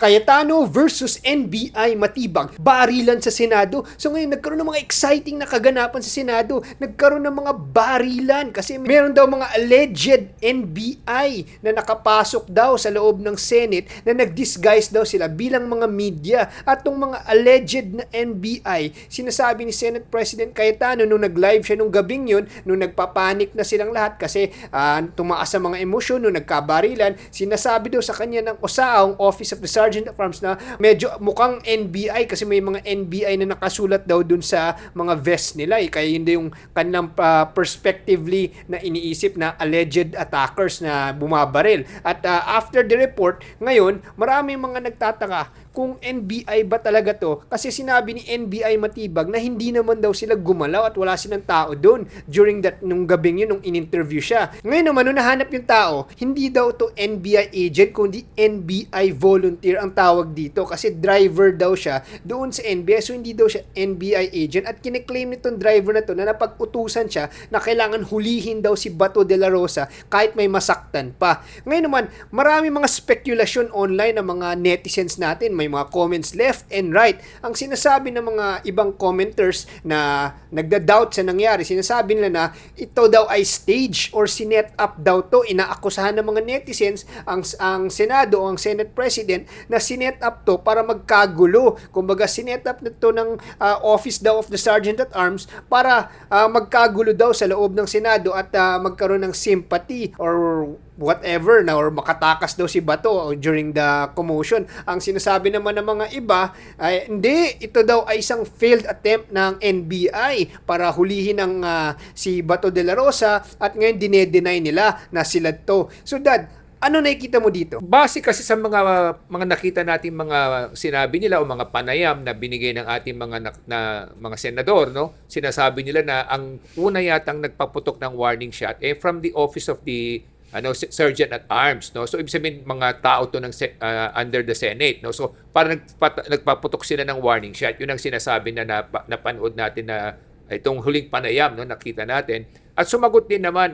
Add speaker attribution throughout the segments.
Speaker 1: Cayetano versus NBI matibag, barilan sa Senado. So ngayon nagkaroon ng mga exciting na kaganapan sa Senado. Nagkaroon ng mga barilan kasi meron daw mga alleged NBI na nakapasok daw sa loob ng Senate na nag-disguise daw sila bilang mga media. At tong mga alleged na NBI, sinasabi ni Senate President Cayetano nung nag-live siya nung gabing yun, nung nagpapanik na silang lahat kasi tumaas ang mga emosyon nung nagkabarilan, sinasabi daw sa kanya ng OSAOng Office of the Sergeant at Arms na medyo mukhang NBI kasi may mga NBI na nakasulat daw dun sa mga vest nila kaya hindi yung kanilang perspectively na iniisip na alleged attackers na bumabaril. At after the report, ngayon maraming mga nagtataka kung NBI ba talaga to kasi sinabi ni NBI Matibag na hindi naman daw sila gumalaw at wala silang tao doon during nung gabing yun nung in-interview siya. Ngayon naman nung nahanap yung tao, hindi daw to NBI agent kundi NBI volunteer ang tawag dito kasi driver daw siya doon sa NBI, so hindi daw siya NBI agent. At kine-claim nitong driver na to na napag-utusan siya na kailangan hulihin daw si Bato de la Rosa kahit may masaktan pa. Ngayon naman marami mga speculation online ng mga netizens natin, may mga comments left and right. Ang sinasabi ng mga ibang commenters na nagda-doubt sa nangyari, sinasabi nila na ito daw ay stage or sinet up daw to. Inaakusahan ng mga netizens ang Senado o ang Senate President na sinet up to para magkagulo. Kumbaga sinet up na to ng Office daw of the Sergeant at Arms para magkagulo daw sa loob ng Senado at magkaroon ng sympathy or whatever na or makatakas daw si Bato during the commotion. Ang sinasabi naman ng mga iba ay hindi, ito daw ay isang failed attempt ng NBI para hulihin ang si Bato de la Rosa at ngayon dinedenay nila na sila to. So Dad, ano nakikita mo dito?
Speaker 2: Base kasi sa mga nakita natin mga sinabi nila o mga panayam na binigay ng ating mga senador, no? Sinasabi nila na ang una yatang nagpaputok ng warning shot from the office of the Sergeant at Arms, no? So ibig sabihin mga tao to ng under the Senate, no? So parang nagpaputok sila ng warning shot. Yun ang sinasabi na napanood natin na itong huling panayam, no, nakita natin. At sumagot din naman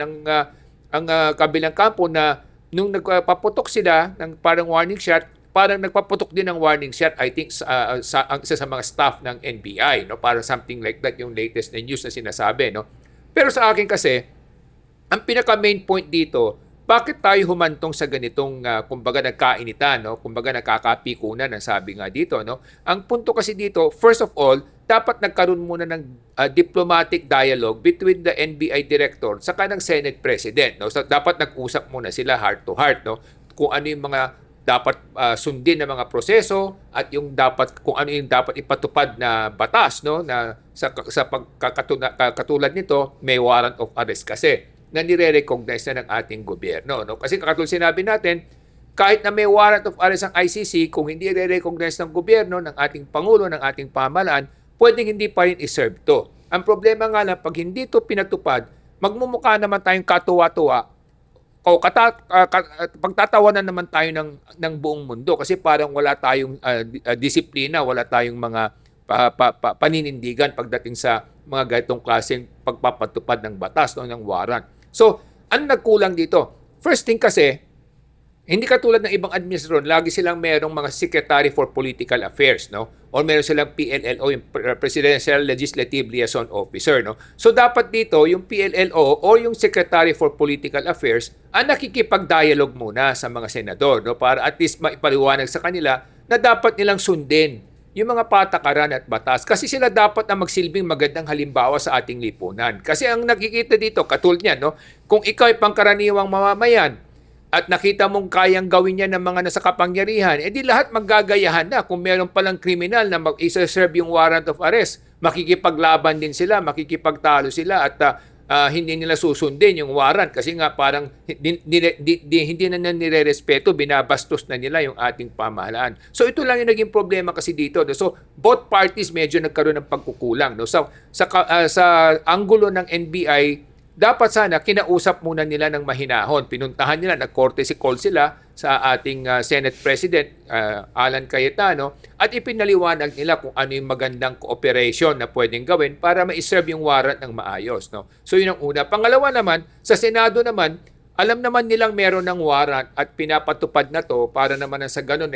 Speaker 2: ang kabilang kampo na nung nagpaputok sila ng parang warning shot, parang nagpaputok din ng warning shot, I think, sa mga staff ng NBI, no? Parang something like that yung latest na news na sinasabi, no? Pero sa akin kasi, ang pinaka-main point dito, bakit tayo humantong sa ganitong, kumbaga nagkainitan, no? Kumbaga nakakapikunan, ang sabi nga dito, no? Ang punto kasi dito, first of all, dapat nagkaroon muna ng diplomatic dialogue between the NBI director sa kanang Senate President, no? So dapat nag-usap muna sila heart to heart, no? Kung ano yung mga dapat sundin na mga proseso at yung kung ano yung dapat ipatupad na batas, no? Na sa katulad nito, may warrant of arrest kasi na nire-recognize na ng ating gobyerno, no? Kasi katulad sinabi natin, kahit na may warrant of arrest ang ICC, kung hindi i-recognize ng gobyerno, ng ating Pangulo, ng ating pamahalaan, pwedeng hindi pa rin iserve to. Ang problema nga lang, pag hindi to pinatupad, magmumukha naman tayong katuwa-tuwa o pagtatawanan naman tayo ng buong mundo kasi parang wala tayong disiplina, wala tayong mga paninindigan pagdating sa mga ganitong klaseng pagpapatupad ng batas, no, ng warrant. So, ang nagkulang dito? First thing kasi, hindi katulad ng ibang administrasyon, lagi silang merong mga Secretary for Political Affairs, no? O meron silang PLLO, yung Presidential Legislative Liaison Officer, no? So dapat dito, yung PLLO o yung Secretary for Political Affairs ang nakikipag-dialogue muna sa mga senador, no? Para at least maipaliwanag sa kanila na dapat nilang sundin yung mga patakaran at batas. Kasi sila dapat na magsilbing magandang halimbawa sa ating lipunan. Kasi ang nakikita dito, katulad niyan, no? Kung ikaw ay pangkaraniwang mamamayan, at nakita mong kayang gawin niya ng mga nasa kapangyarihan, edi lahat maggagayahan na. Kung meron palang kriminal na isa-serve yung warrant of arrest, makikipaglaban din sila, makikipagtalo sila at hindi nila susundin yung warrant kasi nga parang hindi na nire-respeto, binabastos na nila yung ating pamahalaan. So ito lang yung naging problema kasi dito. No? So both parties medyo nagkaroon ng pagkukulang. No? So sa anggulo ng NBI, dapat sana kinausap muna nila ng mahinahon. Pinuntahan nila, nag-courtesy call sila sa ating Senate President Alan Cayetano at ipinaliwanag nila kung ano yung magandang cooperation na pwedeng gawin para ma-serve yung warrant ng maayos. No? So yun ang una. Pangalawa naman, sa Senado naman, alam naman nilang meron ng warrant at pinapatupad na to para naman sa ganun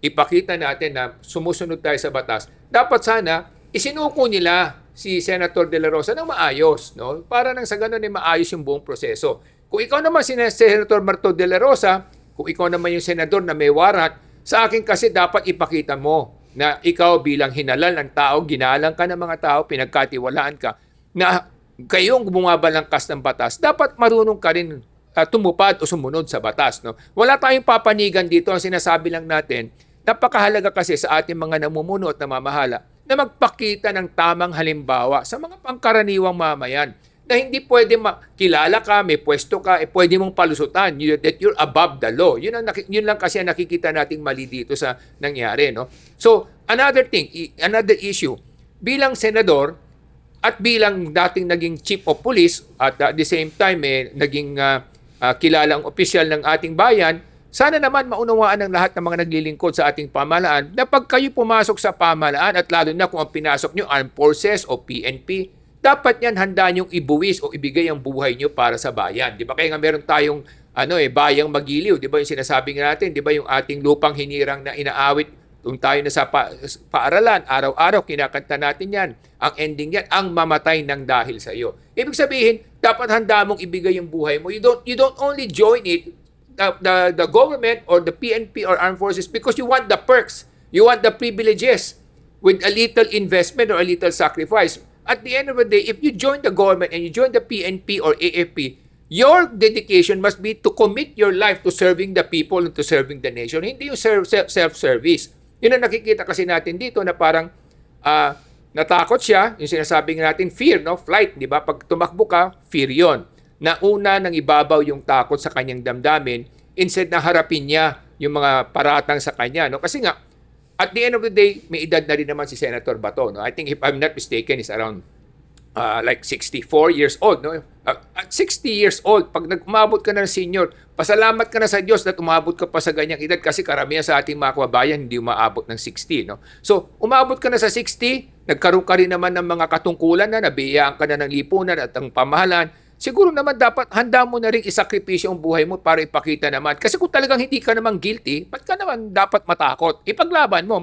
Speaker 2: ipakita natin na sumusunod tayo sa batas, dapat sana isinuko nila si Senator De La Rosa ng maayos, no? Para nang sa ganun ay maayos yung buong proseso. Kung ikaw naman si Senator Marto De La Rosa, kung ikaw naman yung senador na may warrant, sa akin kasi dapat ipakita mo na ikaw bilang hinalal ng tao, ginalang ka ng mga tao, pinagkatiwalaan ka, na kayong bumabalangkas ng batas, dapat marunong ka rin tumupad o sumunod sa batas. No? Wala tayong papanigan dito. Ang sinasabi lang natin, napakahalaga kasi sa ating mga namumuno at namamahala na magpakita ng tamang halimbawa sa mga pangkaraniwang mamayan na hindi pwede kilala ka, may pwesto ka, pwede mong palusutan, that you're above the law. Yun lang kasi ang nakikita nating mali dito sa nangyari. No? So, another issue, bilang senador at bilang dating naging chief of police at at the same time naging kilalang opisyal ng ating bayan, sana naman maunawaan ng lahat ng mga naglilingkod sa ating pamahalaan na pag kayo pumasok sa pamahalaan at lalo na kung ang pinasok nyo Armed Forces o PNP, dapat yan handa nyong ibuwis o ibigay ang buhay nyo para sa bayan. Di ba? Kaya nga meron tayong bayang magiliw. Di ba yung sinasabi natin? Di ba yung ating lupang hinirang na inaawit kung tayo na sa paaralan, araw-araw kinakanta natin yan. Ang ending yan, ang mamatay ng dahil sa iyo. Ibig sabihin, dapat handa mong ibigay yung buhay mo. You don't only join it, the government or the PNP or armed forces because you want the perks, you want the privileges with a little investment or a little sacrifice. At the end of the day, if you join the government and you join the PNP or AFP, your dedication must be to commit your life to serving the people and to serving the nation. Hindi yung self-service. Yun ang nakikita kasi natin dito na parang natakot siya, yung sinasabi natin fear, no? Flight, di ba? Pag tumakbo ka, fear yon. Nauna nang ibabaw yung takot sa kanyang damdamin instead na harapin niya yung mga paratang sa kanya. No? Kasi nga, at the end of the day, may edad na rin naman si Senator Bato. No? I think if I'm not mistaken, is around like 64 years old. No? At 60 years old, pag umabot ka na ng senior, pasalamat ka na sa Diyos na umabot ka pa sa ganyang edad kasi karamihan sa ating mga kababayan hindi umaabot ng 60. No? So, umabot ka na sa 60, nagkaroon ka rin naman ng mga katungkulan na nabiyaan ka na ng lipunan at ang pamahalaan. Siguro naman dapat handa mo na rin isakripisyo ang buhay mo para ipakita naman. Kasi kung talagang hindi ka naman guilty, ba't ka naman dapat matakot? Ipaglaban mo.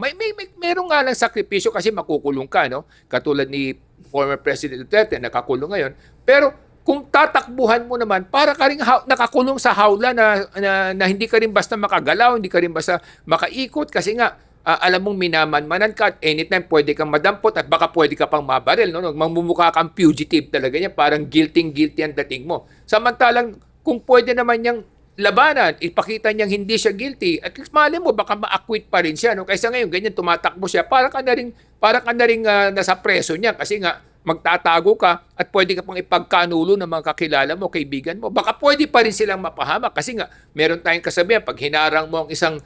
Speaker 2: Meron nga lang sakripisyo kasi makukulong ka, no? Katulad ni former President Duterte, nakakulong ngayon. Pero kung tatakbuhan mo naman, para ka rin nakakulong sa hawla na hindi ka rin basta makagalaw, hindi ka rin basta makaikot kasi nga, alam mong minamanmanan ka at anytime pwede kang madampot at baka pwede ka pang mabaril. No? Mamumukha kang fugitive talaga niya. Parang guilty ang dating mo. Samantalang kung pwede naman niyang labanan, ipakita niyang hindi siya guilty, at least mali mo, baka ma-acquit pa rin siya. No? Kaysa ngayon, ganyan tumatakbo siya, para ka na rin nasa preso niya kasi nga magtatago ka at pwede ka pang ipagkanulo ng mga kakilala mo, kaibigan mo. Baka pwede pa rin silang mapahamak kasi nga meron tayong kasabihan, pag hinarang mo ang isang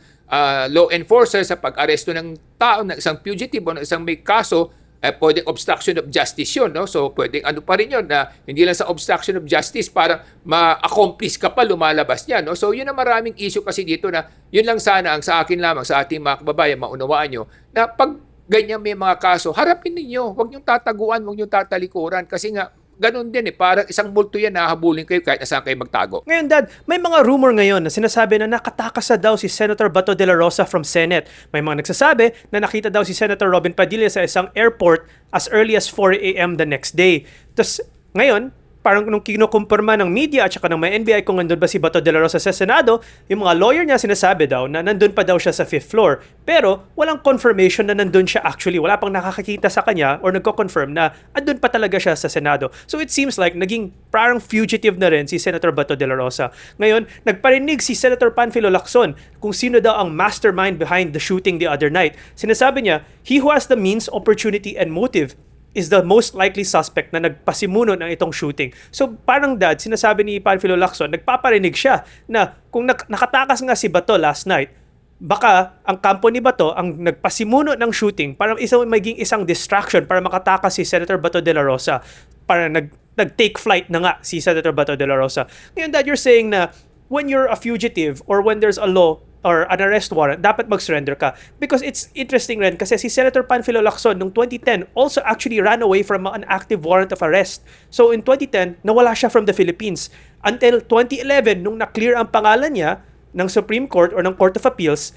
Speaker 2: law enforcer sa pag-aresto ng tao, ng isang fugitive o ng isang may kaso, pwedeng obstruction of justice yun. No? So pwedeng ano pa rin yun, na hindi lang sa obstruction of justice para ma-accomplish ka pa lumalabas niya. No? So yun ang maraming issue kasi dito na yun lang sana ang sa akin lamang, sa ating mga kababayan, maunawaan nyo na pag ganyan may mga kaso, harapin ninyo. Huwag niyong tataguan, huwag niyong tatalikuran kasi nga ganun din parang isang multo yan, nahahabulin kayo kahit saan kayo magtago.
Speaker 3: Ngayon, Dad, may mga rumor ngayon na sinasabi na nakatakas na daw si Senator Bato de la Rosa from Senate. May mga nagsasabi na nakita daw si Senator Robin Padilla sa isang airport as early as 4 a.m. the next day. Tapos, ngayon, parang nung kinukumpirma ng media at saka ng mga NBI kung nandun ba si Bato de la Rosa sa Senado, yung mga lawyer niya sinasabi daw na nandun pa daw siya sa 5th floor. Pero walang confirmation na nandun siya actually. Wala pang nakakakita sa kanya or nagko-confirm na andun pa talaga siya sa Senado. So it seems like naging parang fugitive na rin si Senator Bato de la Rosa. Ngayon, nagparinig si Senator Panfilo Lacson kung sino daw ang mastermind behind the shooting the other night. Sinasabi niya, he who has the means, opportunity, and motive is the most likely suspect na nagpasimuno ng itong shooting. So parang, Dad, sinasabi ni Panfilo Lacson, nagpaparinig siya na kung nakatakas nga si Bato last night, baka ang kampo ni Bato ang nagpasimuno ng shooting para maging isang distraction para makatakas si Senator Bato de la Rosa. Para nag-take flight na nga si Senator Bato de la Rosa. Ngayon, Dad, you're saying na when you're a fugitive or when there's a law or an arrest warrant, dapat mag-surrender ka. Because it's interesting rin kasi si Senator Panfilo Lacson noong 2010 also actually ran away from an active warrant of arrest. So in 2010, nawala siya from the Philippines. Until 2011, nung na-clear ang pangalan niya, ng Supreme Court or ng Court of Appeals,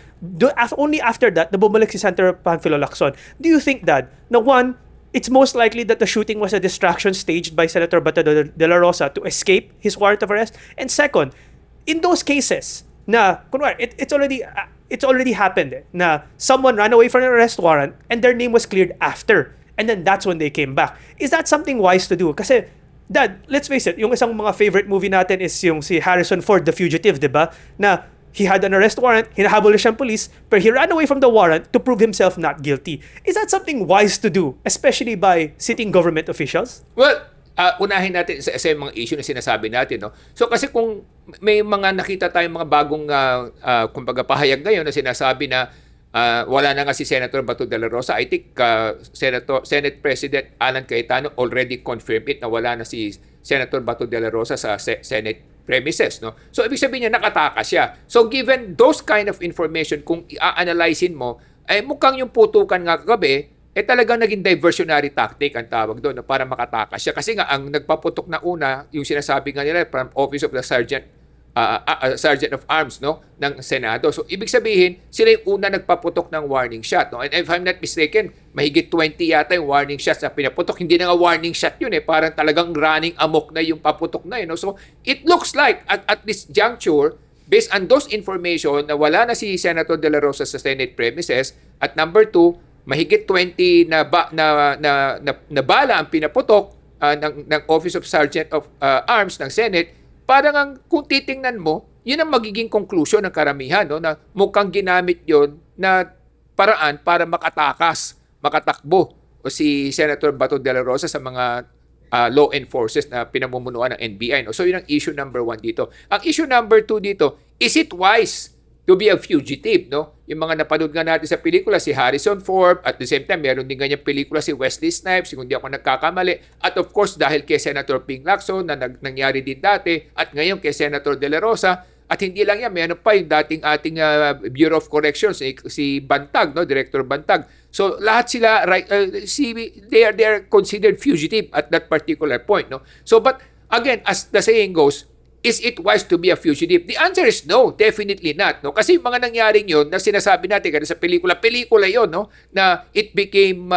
Speaker 3: only after that, na bumalik si Senator Panfilo Lacson. Do you think that, na one, it's most likely that the shooting was a distraction staged by Senator Bato de la Rosa to escape his warrant of arrest? And second, in those cases na kunwari it's already happened na someone ran away from an arrest warrant and their name was cleared after, and then that's when they came back. Is that something wise to do? Kasi Dad, let's face it, yung isang mga favorite movie natin is yung si Harrison Ford, The Fugitive, di ba? Na he had an arrest warrant, hinahabol na siyang police, but he ran away from the warrant to prove himself not guilty. Is that something wise to do, especially by sitting government officials?
Speaker 2: Well, unahin natin sa mga issue na sinasabi natin, no? So kasi kung may mga nakita tayong mga bagong kumbaga pahayag ngayon na sinasabi na wala na nga si Senator Bato de la Rosa, I think Senate President Alan Cayetano already confirmed it na wala na si Senator Bato de la Rosa sa Senate premises, no? So ibig sabihin niya nakatakas siya. So given those kind of information, kung i-analyzein mo, ay mukhang yung putukan nga kagabi talagang naging diversionary tactic ang tawag doon, no, para makatakas siya. Kasi nga, ang nagpaputok na una, yung sinasabi nga nila from Office of the Sergeant of Arms, no, ng Senado. So, ibig sabihin, sila yung una nagpaputok ng warning shot. No? And if I'm not mistaken, mahigit 20 yata yung warning shots na pinaputok. Hindi na nga warning shot yun parang talagang running amok na yung paputok na yun. No? So, it looks like, at this juncture, based on those information, na wala na si Senator De La Rosa sa Senate premises, at number 2, mahigit 20 na bala ang pinaputok ng Office of Sergeant of Arms ng Senate, parang kung titingnan mo, yun ang magiging conclusion ng karamihan, no, na mukhang ginamit yon na paraan para makatakbo si Senator Bato de la Rosa sa mga law enforcers na pinamumunuan ng NBI. No? So yun ang issue number 1 dito. Ang issue number 2 dito, is it wise to be a fugitive, no? Yung mga napanood nga natin sa pelikula, si Harrison Ford, at the same time, meron din ganyan pelikula si Wesley Snipes, kung hindi ako nagkakamali. At of course, dahil kay Senator Ping Lacson, na nangyari din dati, at ngayon kay Senator De La Rosa, at hindi lang yan, meron pa yung dating ating Bureau of Corrections, si Bantag, no? Director Bantag. So, lahat sila, they are considered fugitive at that particular point, no? So, but again, as the saying goes, is it wise to be a fugitive? The answer is no, definitely not, no? Kasi mga nangyaring yon na sinasabi natin kada sa pelikula yon, no, na it became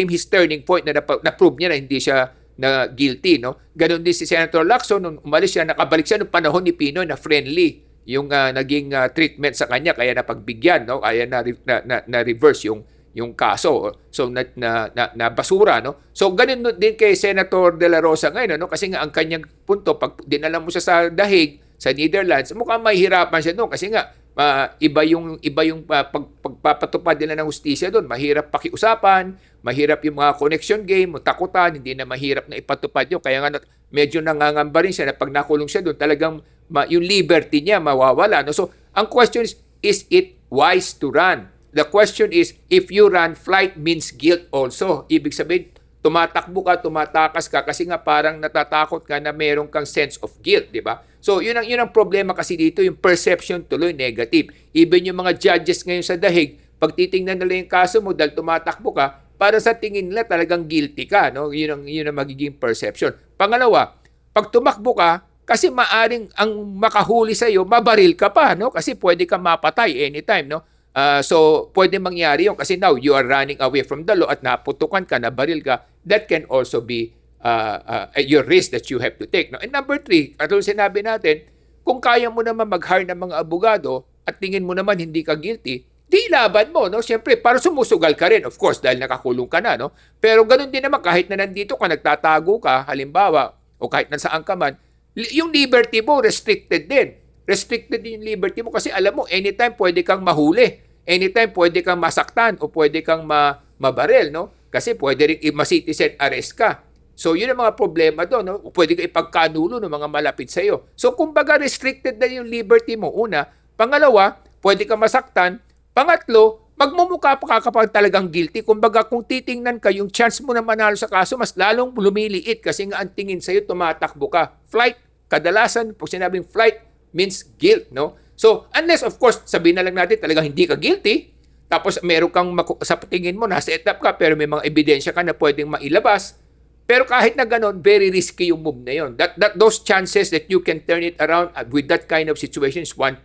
Speaker 2: his turning point na na-prove niya na hindi siya na guilty, no? Ganon din si Senator Lacson nung umalis siya, nakabalik siya nung panahon ni Pinoy na friendly yung naging treatment sa kanya, kaya napagbigyan, no? Kaya na reverse yung kaso. So na basura, no? So ganun din kay Senator De La Rosa ngayon, no? Kasi nga ang kanyang punto, pag dinala mo siya sa Dahig, sa Netherlands, mukhang mahihirapan siya doon kasi nga iba yung pagpapatupad nila ng hustisya doon. Mahirap pakiusapan, mahirap yung mga connection game, takutan, hindi na mahirap na ipatupad yun. Kaya nga medyo nangangamba rin siya na pag nakulong siya doon, talagang yung liberty niya mawawala, no? So ang question is it wise to run? The question is, if you run, flight means guilt also. Ibig sabihin, tumatakbo ka, tumatakas ka kasi nga parang natatakot ka na meron kang sense of guilt, di ba? So, yun ang problema kasi dito, yung perception tuloy negative. Even yung mga judges ngayon sa Dahig, pag titingnan nila yung kaso mo dahil tumatakbo ka, para sa tingin nila talagang guilty ka, no? Yun ang magiging perception. Pangalawa, pag tumakbo ka, kasi maaring ang makahuli sa'yo, mabaril ka pa, no? Kasi pwede ka mapatay anytime, no? So, pwede mangyari yun kasi now you are running away from the law at naputukan ka, nabaril ka. That can also be your risk that you have to take. No? And number 3, katulad sinabi natin, kung kaya mo naman mag-hire ng mga abogado at tingin mo naman hindi ka guilty, di laban mo, no? Siyempre, para sumusugal ka rin, of course, dahil nakakulong ka na, no? Pero ganun din naman, kahit na nandito ka, nagtatago ka, halimbawa, o kahit nasaan ka man, yung liberty mo, restricted din. Restricted din yung liberty mo kasi alam mo, anytime pwede kang mahuli. Anytime pwede kang masaktan o pwede kang mabaril, no? Kasi pwede rin ma-citizen arrest ka. So, yun ang mga problema doon, no? Pwede ka ipagkanulo ng mga malapit sa iyo. So, kumbaga restricted na yung liberty mo, una. Pangalawa, pwede kang masaktan. Pangatlo, magmumukha pa kapag talagang guilty. Kumbaga, kung titingnan ka, yung chance mo na manalo sa kaso, mas lalong lumiliit kasi nga ang tingin sa iyo, tumatakbo ka. Flight, kadalasan, pag sinabing flight, means guilt, no? So, unless, of course, sabihin na lang natin talagang hindi ka guilty, tapos meron kang sa tingin mo, nasa set up ka, pero may mga ebidensya ka na pwedeng mailabas, Pero kahit na ganon, very risky yung move na yun. Those chances that you can turn it around with that kind of situation is 1%.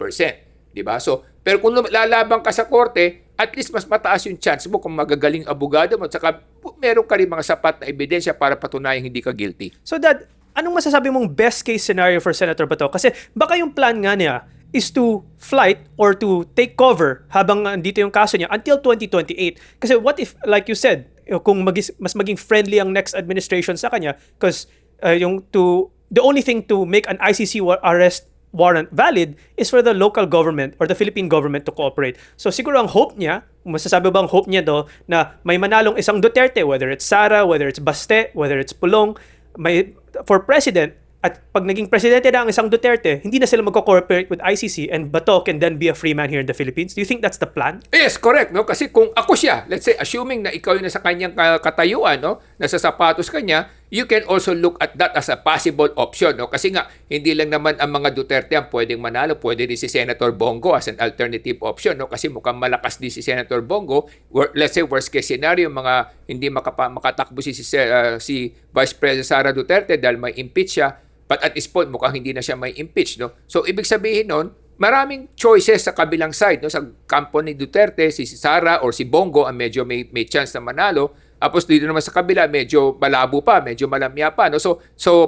Speaker 2: Di ba? So, pero kung lalaban ka sa korte, at least mas mataas yung chance mo kung magagaling abogado mo at saka meron ka rin mga sapat na ebidensya para patunayang hindi ka guilty.
Speaker 3: So Dad, anong masasabi mong best case scenario for Senator Bato? Kasi baka yung plan nga niya is to flight or to take cover habang andito yung kaso niya until 2028. Kasi what if, like you said, kung mas maging friendly ang next administration sa kanya, because the only thing to make an ICC arrest warrant valid is for the local government or the Philippine government to cooperate. So siguro ang hope niya, masasabi bang hope niya na may manalong isang Duterte, whether it's Sara, whether it's Baste, whether it's Pulong, for president, at pag naging presidente na ang isang Duterte, hindi na sila magko-cooperate with ICC and Bato can then be a free man here in the Philippines. Do you think that's the plan?
Speaker 2: Yes, correct. No? Kasi kung ako siya, let's say, assuming na ikaw yung nasa kanyang katayuan, no? Nasa sapatos kanya, you can also look at that as a possible option. No? Kasi nga, hindi lang naman ang mga Duterte ang pwedeng manalo. Pwede rin si Senator Bongo as an alternative option. No? Kasi mukhang malakas din si Senator Bongo. Let's say, worst case scenario, mga hindi makatakbo si Vice President Sara Duterte dahil may impeach siya. But at this point, mukhang hindi na siya may impeach. No? So, ibig sabihin nun, maraming choices sa kabilang side. No? Sa kampo ni Duterte, si Sara or si Bongo ang medyo may chance na manalo. Tapos dito naman sa kabila, medyo malabo pa, medyo malamya pa. No? So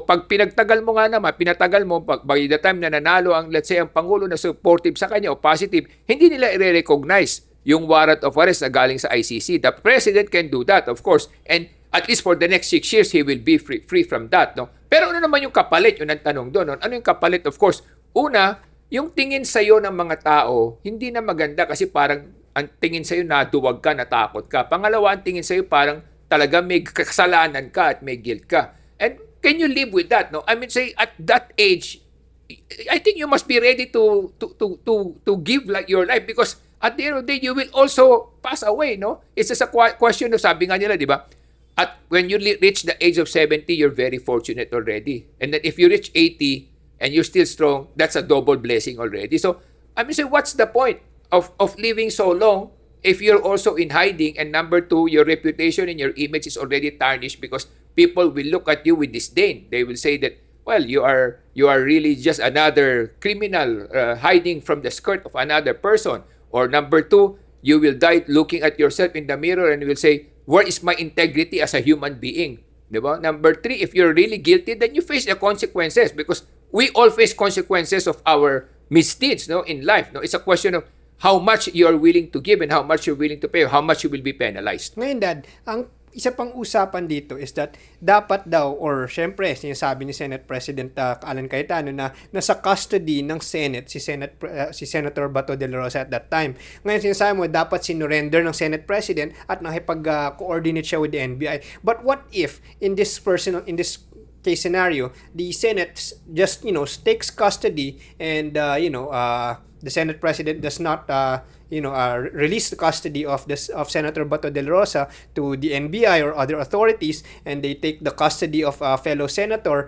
Speaker 2: pag pinagtagal mo nga naman, pinatagal mo, by the time na nanalo ang, let's say, ang Pangulo na supportive sa kanya o positive, hindi nila i-recognize yung warrant of arrest na galing sa ICC. The President can do that, of course. And at least for the next 6 years, he will be free from that. No? Pero ano naman yung kapalit? Yun ang tanong doon. No? Ano yung kapalit? Of course, una, yung tingin sa'yo ng mga tao, hindi na maganda kasi parang ang tingin sa'yo naduwag ka, natakot ka. Pangalawa, ang tingin sa'yo parang talaga may kasalanan ka at may guilt ka. And can you live with that? No? I mean, say, at that age, I think you must be ready to give like your life because at the end of the day, you will also pass away. No? It's just a question of, sabi nga nila, di ba? At when you reach the age of 70, you're very fortunate already. And then if you reach 80 and you're still strong, that's a double blessing already. So, I mean, say, what's the point of living so long if you're also in hiding? And number two, your reputation and your image is already tarnished because people will look at you with disdain. They will say that, well, you are really just another criminal hiding from the skirt of another person. Or number two, you will die looking at yourself in the mirror and you will say, where is my integrity as a human being? Diba? Number three, if you're really guilty, then you face the consequences because we all face consequences of our misdeeds, no, in life. No, it's a question of how much you are willing to give and how much you're willing to pay, or how much you will be penalized.
Speaker 1: Ngayon, Dad, ang isa pang usapan dito is that dapat daw, or syempre, sinasabi ni Senate President Alan Cayetano na nasa custody ng Senate si Senator Bato de la Rosa at that time. Ngayon, sinasabi mo, dapat sinurrender ng Senate President at nakipag-coordinate siya with the NBI. But what if, in this case scenario, the Senate just, takes custody and, the Senate President does not, release the custody of Senator Bato de la Rosa to the NBI or other authorities, and they take the custody of a fellow senator.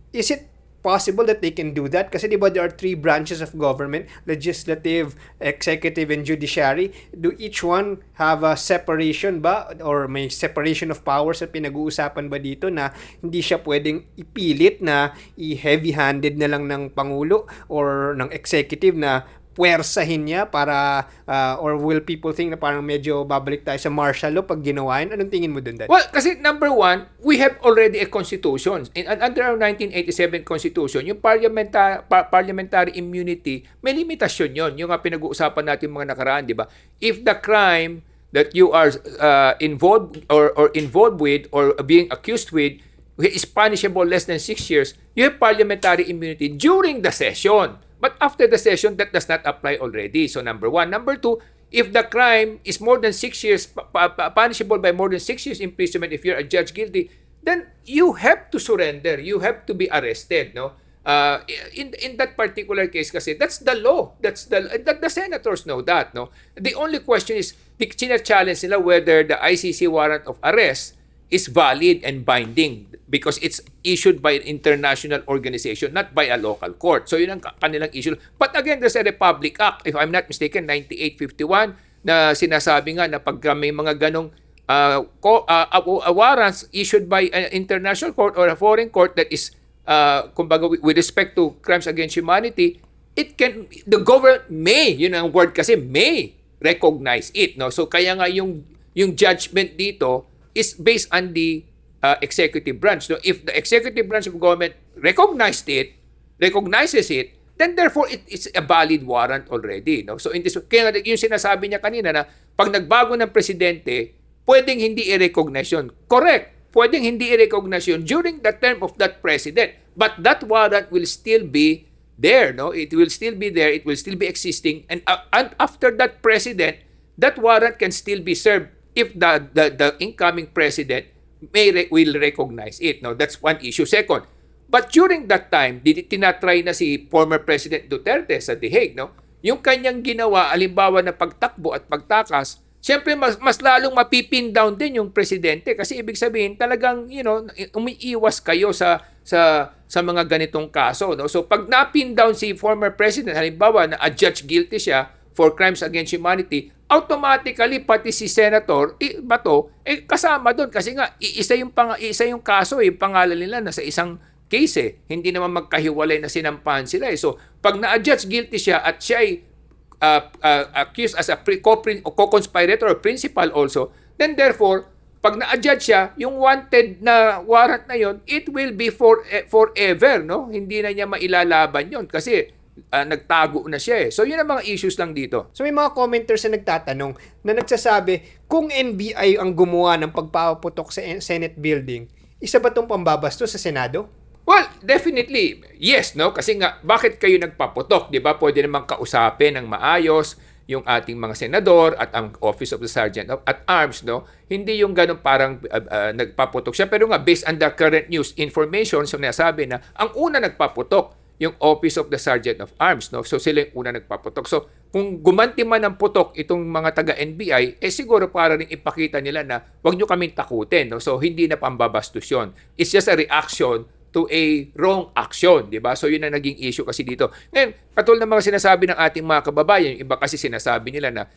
Speaker 1: Is it possible that they can do that? Kasi diba there are 3 branches of government, legislative, executive, and judiciary. Do each one have a separation ba? Or may separation of powers at pinag-uusapan ba dito na hindi siya pwedeng ipilit na i-heavy-handed na lang ng Pangulo or ng executive na puwersahin niya para or will people think na parang medyo babalik tayo sa martial law pag ginawa yun? Anong tingin mo dun, Dad?
Speaker 2: Well, kasi number one, we have already a constitution. Under our 1987 constitution, yung parliamentary immunity, may limitasyon yon. Yung pinag-uusapan natin mga nakaraan, di ba? If the crime that you are involved with or being accused with is punishable less than 6 years, you have parliamentary immunity during the session. But after the session, that does not apply already. So number one. Number two, if the crime is more than 6 years, punishable by more than 6 years imprisonment if you're a judge guilty, then you have to surrender. You have to be arrested. No? In that particular case kasi, that's the law. The senators know that. No? The only question is, challenge nila whether the ICC warrant of arrest is valid and binding because it's issued by an international organization, not by a local court. So yun ang kanilang issue. But again, there's a Republic Act, if I'm not mistaken, 9851, na sinasabi nga na pag may mga ganong warrants issued by an international court or a foreign court that is kumbaga with respect to crimes against humanity, the government may, yun ang word kasi, may recognize it, no? So kaya nga yung judgment dito is based on the executive branch. No, if the executive branch of government recognizes it, then therefore it's a valid warrant already. No? So in this, kaya yung sinasabi niya kanina na pag nagbago ng presidente, pwedeng hindi i-recognize yun. Correct. Pwedeng hindi i-recognize yun during the term of that president. But that warrant will still be there. No? It will still be there. It will still be existing. And after that president, that warrant can still be served if the incoming president will recognize it. No? That's one issue. Second, but during that time, tinatry na si former President Duterte sa The Hague, no? Yung kanyang ginawa, alimbawa na pagtakbo at pagtakas, siyempre mas lalong mapipin down din yung presidente kasi ibig sabihin talagang, umiiwas kayo sa mga ganitong kaso, no? So pag napin down si former president, halimbawa na adjudge guilty siya for crimes against humanity, automatically pati si Senator Bato kasama doon kasi nga isa yung kaso, yung pangalan nila nasa isang case hindi naman magkahiwalay na sinampahan sila So pag na-adjudge guilty siya at siya ay accused as a co-conspirator or principal also, then therefore pag na-adjudge siya, yung wanted na warrant na yon, it will be forever, no? Hindi na niya mailalaban yon kasi nagtago na siya So yun ang mga issues lang dito.
Speaker 1: So may mga commenters na nagtatanong na nagsasabi kung NBI ang gumawa ng pagpapaputok sa Senate building, isa ba itong pambabastos sa Senado?
Speaker 2: Well, definitely, yes, no? Kasi nga, bakit kayo nagpaputok, di ba? Pwede namang kausapin ng maayos yung ating mga senador at ang Office of the Sergeant at Arms, no? Hindi yung ganun parang nagpaputok siya. Pero nga, based on the current news information, so nasabi na, ang una nagpaputok, yung Office of the Sergeant of Arms, no? So sila yung una nagpaputok. So kung gumanti man ng putok itong mga taga-NBI, siguro para rin ipakita nila na wag nyo kaming takutin, no? So hindi na pambabastos yun. It's just a reaction to a wrong action, di ba? So yun ang naging issue kasi dito. Ngayon, katulad ng mga sinasabi ng ating mga kababayan, yung iba kasi sinasabi nila na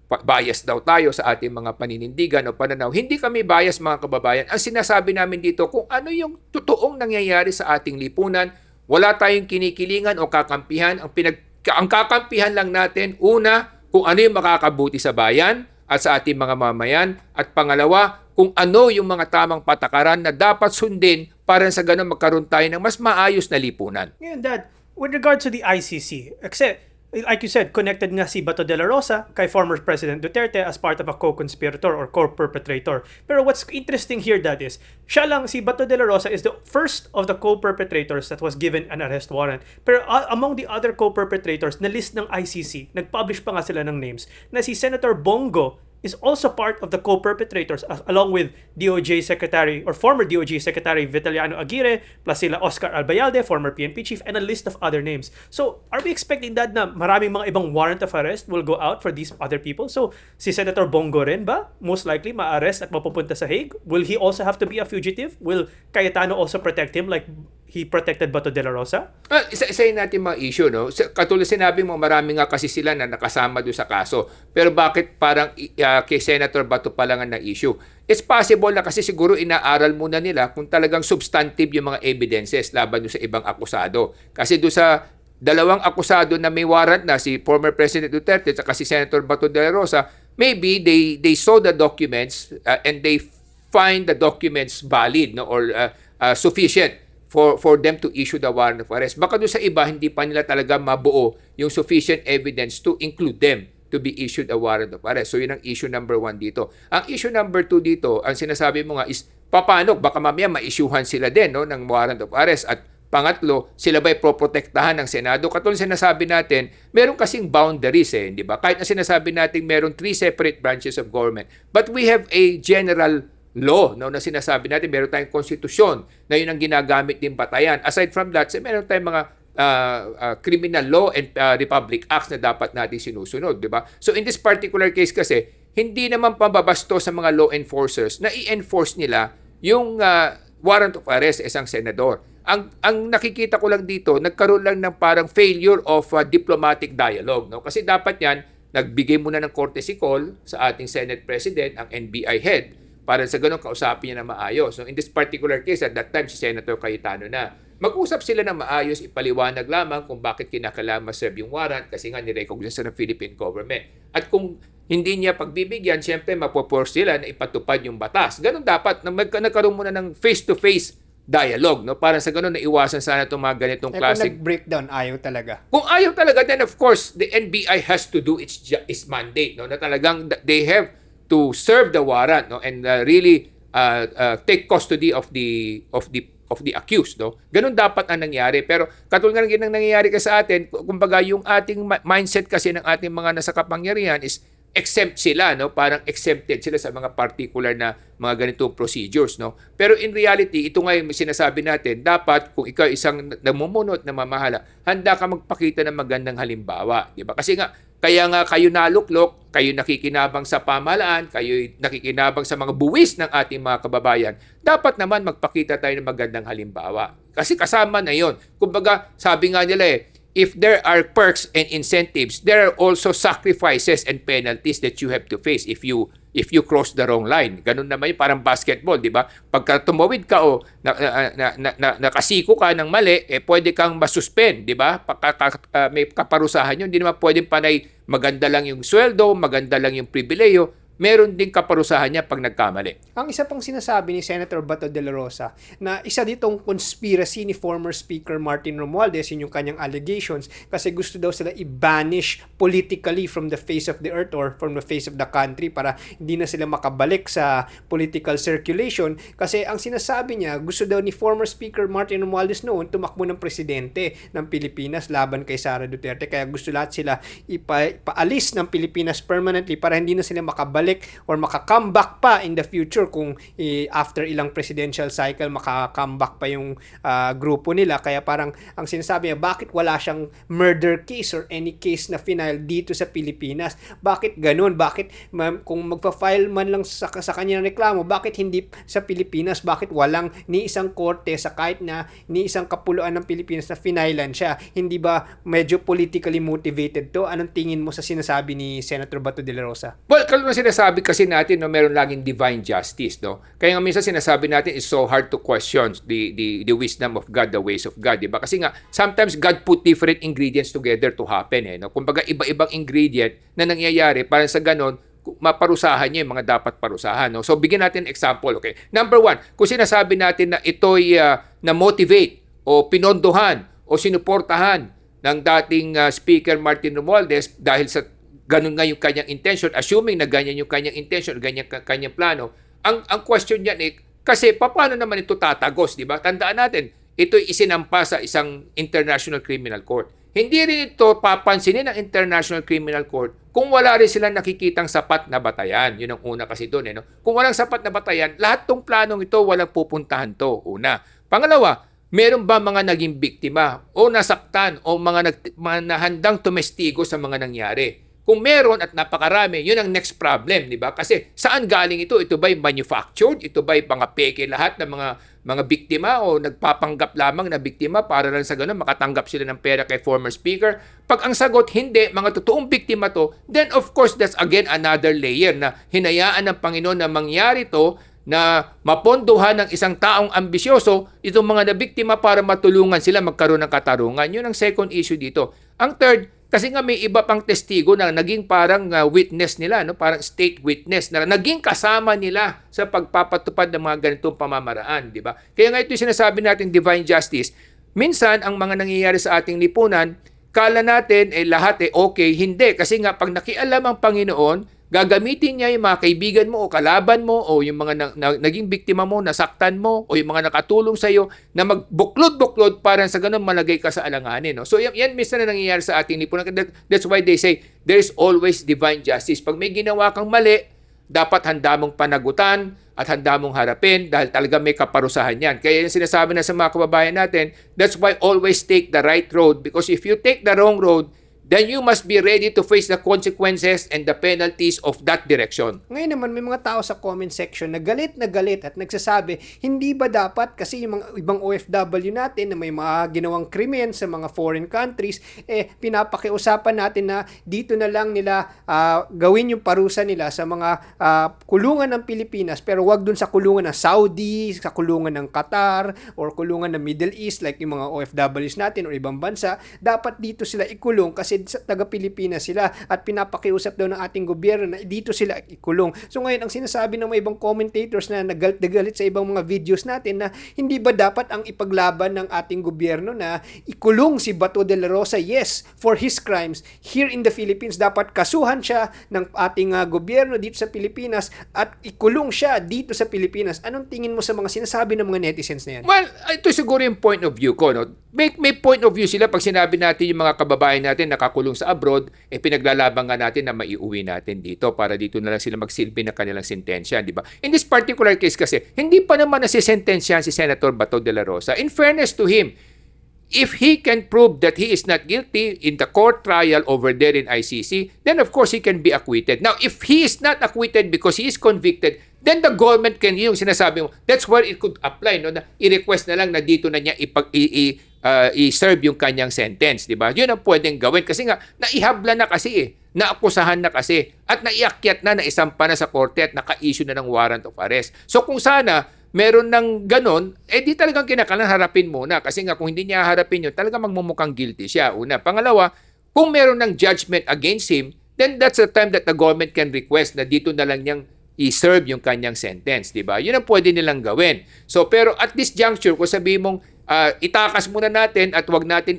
Speaker 2: bias daw tayo sa ating mga paninindigan o pananaw. Hindi kami bias mga kababayan. Ang sinasabi namin dito kung ano yung totoong nangyayari sa ating lipunan, wala tayong kinikilingan o kakampihan. Ang kakampihan lang natin, una, kung ano yung makakabuti sa bayan at sa ating mga mamayan. At pangalawa, kung ano yung mga tamang patakaran na dapat sundin para sa ganun magkaroon tayo ng mas maayos na lipunan.
Speaker 3: Ngayon, Dad, with regard to the ICC, kasi, like you said, connected nga si Bato de la Rosa kay former President Duterte as part of a co-conspirator or co-perpetrator. Pero what's interesting here, Dad, is si Bato de la Rosa is the first of the co-perpetrators that was given an arrest warrant. Pero among the other co-perpetrators na list ng ICC, nag-publish pa nga sila ng names, na si Senator Bongo is also part of the co-perpetrators along with DOJ Secretary or former DOJ Secretary Vitaliano Aguirre plus sila Oscar Albayalde, former PNP chief, and a list of other names. So, are we expecting that na maraming mga ibang warrant of arrest will go out for these other people? So, si Senator Bongo rin ba? Most likely ma-arrest at mapupunta sa Hague? Will he also have to be a fugitive? Will Cayetano also protect him like he protected Bato de la Rosa?
Speaker 2: Isa-isayin natin mga issue, no? Katulad sinabi mo, marami nga kasi sila na nakasama doon sa kaso. Pero bakit parang kay Senator Bato pa lang ang na-issue? It's possible na kasi siguro inaaral muna nila kung talagang substantive yung mga evidences laban doon sa ibang akusado. Kasi doon sa dalawang akusado na may warrant na, si former President Duterte at si Senator Bato de la Rosa, maybe they saw the documents and they find the documents valid, no, or sufficient for them to issue the warrant of arrest. Baka doon sa iba, hindi pa nila talaga mabuo yung sufficient evidence to include them to be issued a warrant of arrest. So yun ang issue number 1 dito. Ang issue number 2 dito, ang sinasabi mo nga is, paano? Baka mamaya ma-issuehan sila din, no, ng warrant of arrest. At pangatlo, sila ba'y proprotektahan ng Senado? Katulad sinasabi natin, meron kasing boundaries di ba? Kahit na sinasabi natin meron 3 separate branches of government. But we have a general law, no, na sinasabi natin, meron tayong konstitusyon na yun ang ginagamit din batayan. Aside from that, meron tayong mga criminal law and republic acts na dapat natin sinusunod, di ba? So in this particular case kasi, hindi naman pambabasto sa mga law enforcers na i-enforce nila yung warrant of arrest sa isang senador. Ang nakikita ko lang dito, nagkaroon lang ng parang failure of diplomatic dialogue, no? Kasi dapat yan, nagbigay muna ng courtesy call sa ating Senate President, ang NBI head, para sa ganun kausapin niya na maayos. So in this particular case, at that time, si Senator Cayetano na. Mag-usap sila na maayos, ipaliwanag lamang kung bakit kinakailangan ma-serve yung warrant kasi nga nirecognize ng Philippine government. At kung hindi niya pagbibigyan, siyempre mapoforce sila na ipatupad yung batas. Ganun dapat, na nagkaroon muna ng face-to-face dialogue, no? Para sa ganun, naiwasan sana itong mga ganitong
Speaker 1: Kung
Speaker 2: classic.
Speaker 1: nag-breakdown, ayaw talaga.
Speaker 2: Kung ayaw talaga, then of course, the NBI has to do its mandate, no? Na talagang they have to serve the warrant, no? And really take custody of the accused, no? Ganun dapat ang nangyari. Pero katulad ng nangyayari kasi sa atin, kumbaga yung ating mindset kasi ng ating mga nasa kapangyarihan is exempt sila, no? Parang exempted sila sa mga particular na mga ganitong procedures, no? Pero in reality, ito nga yung sinasabi natin, dapat kung ikaw isang namumuno at namamahala, handa ka magpakita ng magandang halimbawa, di ba? Kasi nga, kaya nga kayo naluklok, kayo nakikinabang sa pamahalaan, kayo nakikinabang sa mga buwis ng ating mga kababayan, dapat naman magpakita tayo ng magandang halimbawa. Kasi kasama na yon. Kumbaga, sabi nga nila if there are perks and incentives, there are also sacrifices and penalties that you have to face if you cross the wrong line. Ganun naman yun, parang basketball, di ba? Pagka tumawid ka o nakasiko ka ng mali, pwede kang masuspend, di ba? May kaparusahan yun. Hindi naman pwedeng panay maganda lang yung sweldo, maganda lang yung pribileyo. Meron din kaparusahan niya pag nagkamali.
Speaker 1: Ang isa pang sinasabi ni Senator Bato de la Rosa na isa ditong conspiracy ni former Speaker Martin Romualdez, yun yung kanyang allegations, kasi gusto daw sila i-banish politically from the face of the earth or from the face of the country para hindi na sila makabalik sa political circulation. Kasi ang sinasabi niya, gusto daw ni former Speaker Martin Romualdez noon tumakbo ng presidente ng Pilipinas laban kay Sara Duterte. Kaya gusto lahat sila ipaalis ng Pilipinas permanently para hindi na sila makabalik or maka-comeback pa in the future kung after ilang presidential cycle maka-comeback pa yung grupo nila. Kaya parang ang sinasabi niya, bakit wala siyang murder case or any case na final dito sa Pilipinas? Bakit ganun? Bakit kung magpa-file man lang sa kanya ng reklamo, bakit hindi sa Pilipinas? Bakit walang ni isang korte sa kahit na ni isang kapuluan ng Pilipinas na finailan siya? Hindi ba medyo politically motivated to? Anong tingin mo sa sinasabi ni Senator Bato de la Rosa?
Speaker 2: Well, kalma sinasabi kasi natin, no, meron laging divine justice, no? Kaya nga minsan sinasabi natin it's so hard to question the wisdom of God, the ways of God, di ba? Kasi nga sometimes God put different ingredients together to happen, no? Kumbaga iba-ibang ingredient na nangyayari para sa ganon maparusahan niya yung mga dapat parusahan, no? So bigyan natin example, okay? Number one, kung sinasabi natin na ito'y na-motivate o pinondohan o sinuportahan ng dating Speaker Martin Romualdez dahil sa ganun nga yung kanyang intention, assuming na ganyan yung kanyang intention, ganyan kanyang plano, ang question niyan kasi paano naman ito tatagos, di ba? Tandaan natin, ito'y isinampa sa isang International Criminal Court. Hindi rin ito papansinin ng International Criminal Court kung wala rin silang nakikitang sapat na batayan. Yun ang una kasi doon, no? Kung walang sapat na batayan, lahat tong planong ito, walang pupuntahan to, una. Pangalawa, meron ba mga naging biktima o nasaktan o mga nahandang tumestigo sa mga nangyari? Kung meron at napakarami, yun ang next problem, di ba? Kasi saan galing ito? Ito ba'y manufactured? Ito ba'y mga peke lahat ng mga biktima o nagpapanggap lamang na biktima para lang sa ganun makatanggap sila ng pera kay former speaker? Pag ang sagot, hindi, mga totoong biktima to, then of course, that's again another layer na hinayaan ng Panginoon na mangyari to na mapondohan ng isang taong ambisyoso itong mga nabiktima para matulungan sila magkaroon ng katarungan. Yun ang second issue dito. Ang third, kasi nga may iba pang testigo na naging parang witness nila, no? Parang state witness na naging kasama nila sa pagpapatupad ng mga ganitong pamamaraan, di ba? Kaya nga ito yung sinasabi natin divine justice. Minsan, ang mga nangyayari sa ating lipunan, kala natin lahat okay, hindi. Kasi nga pag nakialam ang Panginoon, gagamitin niya yung mga kaibigan mo o kalaban mo o yung mga naging biktima mo, nasaktan mo o yung mga nakatulong sa iyo na magbuklod-buklod para sa ganun malagay ka sa alanganin. No? So yan minsan na nangyayari sa ating lipunan. That's why they say there's always divine justice. Pag may ginawa kang mali, dapat handa mong panagutan at handa mong harapin dahil talaga may kaparusahan yan. Kaya yung sinasabi na sa mga kababayan natin, that's why always take the right road because if you take the wrong road, then you must be ready to face the consequences and the penalties of that direction.
Speaker 1: Ngayon naman, may mga tao sa comment section na galit at nagsasabi, hindi ba dapat kasi yung mga ibang OFW natin na may mga ginawang krimen sa mga foreign countries, pinapakiusapan natin na dito na lang nila gawin yung parusa nila sa mga kulungan ng Pilipinas, pero wag dun sa kulungan ng Saudi, sa kulungan ng Qatar, or kulungan ng Middle East like yung mga OFWs natin or ibang bansa. Dapat dito sila ikulong kasi sa taga-Pilipinas sila at pinapakiusap daw ng ating gobyerno na dito sila ikulong. So ngayon, ang sinasabi ng mga ibang commentators na nagalit sa ibang mga videos natin na hindi ba dapat ang ipaglaban ng ating gobyerno na ikulong si Bato de la Rosa, yes, for his crimes here in the Philippines. Dapat kasuhan siya ng ating gobyerno dito sa Pilipinas at ikulong siya dito sa Pilipinas. Anong tingin mo sa mga sinasabi ng mga netizens na yan?
Speaker 2: Well, ito siguro yung point of view ko. No? May point of view sila pag sinabi natin yung mga kababayan natin nakakulong sa abroad, pinaglalaban nga natin na maiuwi natin dito para dito na lang sila magsilbi ng kanilang sentensya, di ba? In this particular case kasi, hindi pa naman nasisentensyahan si Senator Bato de la Rosa. In fairness to him, if he can prove that he is not guilty in the court trial over there in ICC, then of course he can be acquitted. Now, if he is not acquitted because he is convicted, then the government can, yung sinasabi mo, that's where it could apply, no? Na i-request na lang na dito na niya i-serve yung kanyang sentence, di ba? Yun ang pwedeng gawin kasi nga naihabla na kasi naakusahan na kasi at naiakyat na isampa na sa korte at naka-issue na ng warrant of arrest. So kung sana meron ng ganon, di talagang kinakailangan harapin muna kasi nga kung hindi niya harapin yun, talagang magmumukhang guilty siya. Una. Pangalawa, kung meron ng judgment against him, then that's the time that the government can request na dito na lang niyang i-serve yung kanyang sentence, di ba? Yun ang pwede nilang gawin. So, pero at this juncture, kung sabihin mong itakas muna natin at wag natin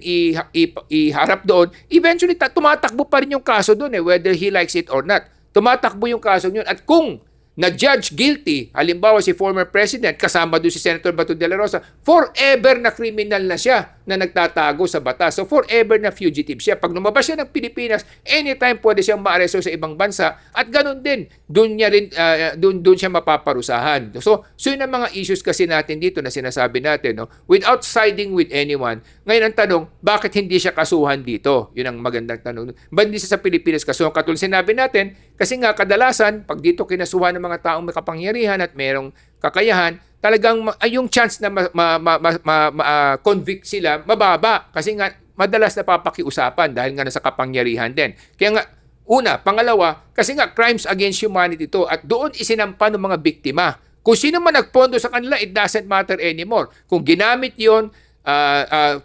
Speaker 2: iharap doon, eventually tumatakbo pa rin yung kaso doon whether he likes it or not. Tumatakbo yung kaso yun. At kung na-judge guilty, halimbawa si former president, kasama doon si Senator Bato de la Rosa, forever na criminal na siya na nagtatago sa batas. So forever na fugitive siya. Pag lumabas siya ng Pilipinas, anytime pwede siyang maaresto sa ibang bansa at ganun din, doon siya mapaparusahan. So yun ang mga issues kasi natin dito na sinasabi natin, no? Without siding with anyone. Ngayon ang tanong, bakit hindi siya kasuhan dito? Yun ang magandang tanong. Ba't hindi siya sa Pilipinas kasuhan? Katulad sinabi natin, kasi nga kadalasan, pag dito kinasuhan ng mga taong may kapangyarihan at merong kakayahan, talagang yung chance na convict sila mababa kasi nga madalas napapakiusapan dahil nga nasa kapangyarihan din. Kaya nga una, pangalawa, kasi nga crimes against humanity to at doon isinampa ng mga biktima. Kung sino man nagpondo sa kanila, it doesn't matter anymore. Kung ginamit yon,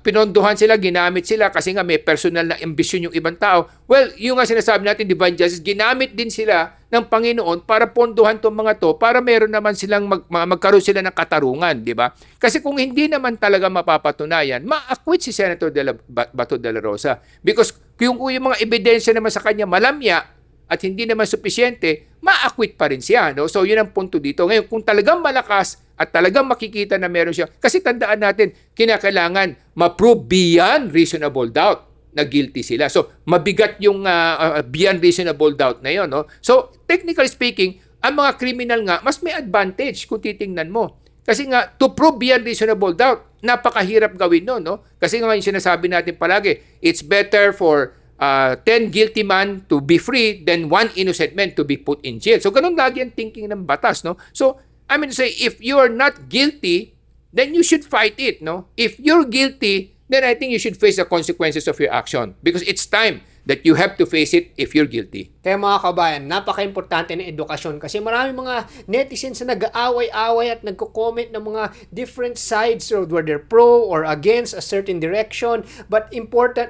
Speaker 2: pinondohan sila, ginamit sila kasi nga may personal na ambisyon yung ibang tao. Well, yung nga sinasabi natin, divine justice, ginamit din sila ng Panginoon para pondohan tong mga to para meron naman silang magkaroon sila ng katarungan, di ba? Kasi kung hindi naman talaga mapapatunayan, ma-acquit si Senator Bato de la Rosa. Because yung mga ebidensya naman sa kanya malamya at hindi naman supisyente, ma-acquit pa rin siya, no? So yun ang punto dito. Ngayon, kung talagang malakas at talagang makikita na meron siya, kasi tandaan natin, kinakailangan ma-prove beyond reasonable doubt na guilty sila. So, mabigat yung beyond reasonable doubt na yun, no? So, technically speaking, ang mga criminal nga, mas may advantage kung titingnan mo. Kasi nga, to prove beyond reasonable doubt, napakahirap gawin nun, no? Kasi nga yung sinasabi natin palagi, it's better for 10 guilty man to be free than 1 innocent man to be put in jail. So, ganun lagi ang thinking ng batas, no? So, I mean to say, if you are not guilty, then you should fight it, no? If you're guilty, then I think you should face the consequences of your action because it's time that you have to face it if you're guilty.
Speaker 1: Kaya mga kabayan, napaka-importante ng edukasyon kasi maraming mga netizens na nag-aaway-away at nagko-comment ng mga different sides or whether pro or against a certain direction. But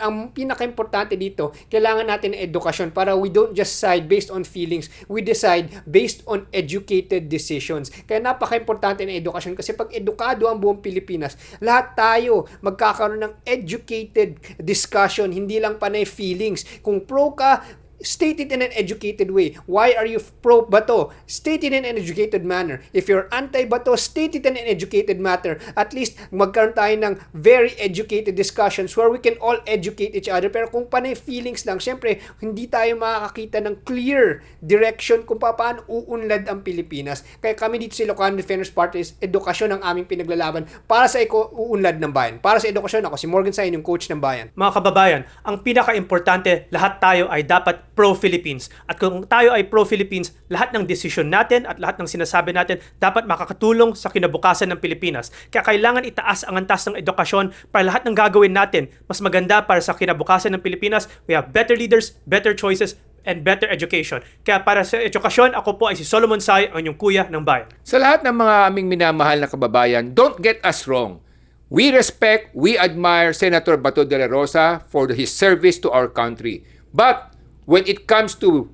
Speaker 1: ang pinaka-importante dito, kailangan natin ng edukasyon para we don't just side based on feelings. We decide based on educated decisions. Kaya napaka-importante ng edukasyon kasi pag edukado ang buong Pilipinas, lahat tayo magkakaroon ng educated discussion, hindi lang panay feelings. Kung pro ka, state it in an educated way. Why are you pro Bato? State it in an educated manner. If you're anti-Bato, state it in an educated manner. At least magkaroon tayo ng very educated discussions where we can all educate each other. Pero kung panay feelings lang, syempre, hindi tayo makakakita ng clear direction kung paano uunlad ang Pilipinas. Kaya kami dito sa Ilocano Defenders Party is edukasyon ang aming pinaglalaban para sa uunlad ng bayan. Para sa edukasyon, ako si Morgan Sain, yung coach ng bayan.
Speaker 3: Mga kababayan, ang pinaka-importante, lahat tayo ay dapat pro-Philippines. At kung tayo ay pro-Philippines, lahat ng desisyon natin at lahat ng sinasabi natin dapat makakatulong sa kinabukasan ng Pilipinas. Kaya kailangan itaas ang antas ng edukasyon para lahat ng gagawin natin mas maganda para sa kinabukasan ng Pilipinas. We have better leaders, better choices, and better education. Kaya para sa edukasyon, ako po ay si Solomon Sai, ang inyong kuya ng bayan.
Speaker 2: Sa lahat ng mga aming minamahal na kababayan, don't get us wrong. We respect, we admire Senator Bato de la Rosa for his service to our country. But when it comes to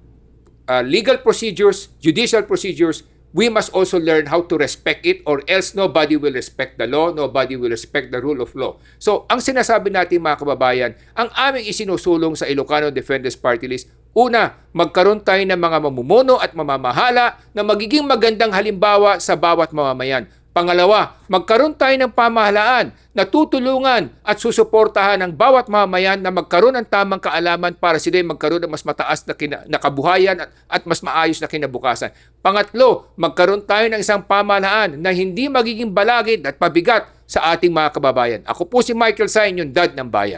Speaker 2: legal procedures, judicial procedures, we must also learn how to respect it, or else nobody will respect the law, nobody will respect the rule of law. So, ang sinasabi natin mga kababayan, ang aming isinusulong sa Ilocano Defenders Party List, una, magkaroon tayo ng mga mamumuno at mamamahala na magiging magandang halimbawa sa bawat mamamayan. Pangalawa, magkaroon tayo ng pamahalaan na tutulungan at susuportahan ng bawat mamamayan na magkaroon ng tamang kaalaman para sila magkaroon ng mas mataas na kabuhayan at mas maayos na kinabukasan. Pangatlo, magkaroon tayo ng isang pamahalaan na hindi magiging balagid at pabigat sa ating mga kababayan. Ako po si Michael Sain, yung dad ng bayan.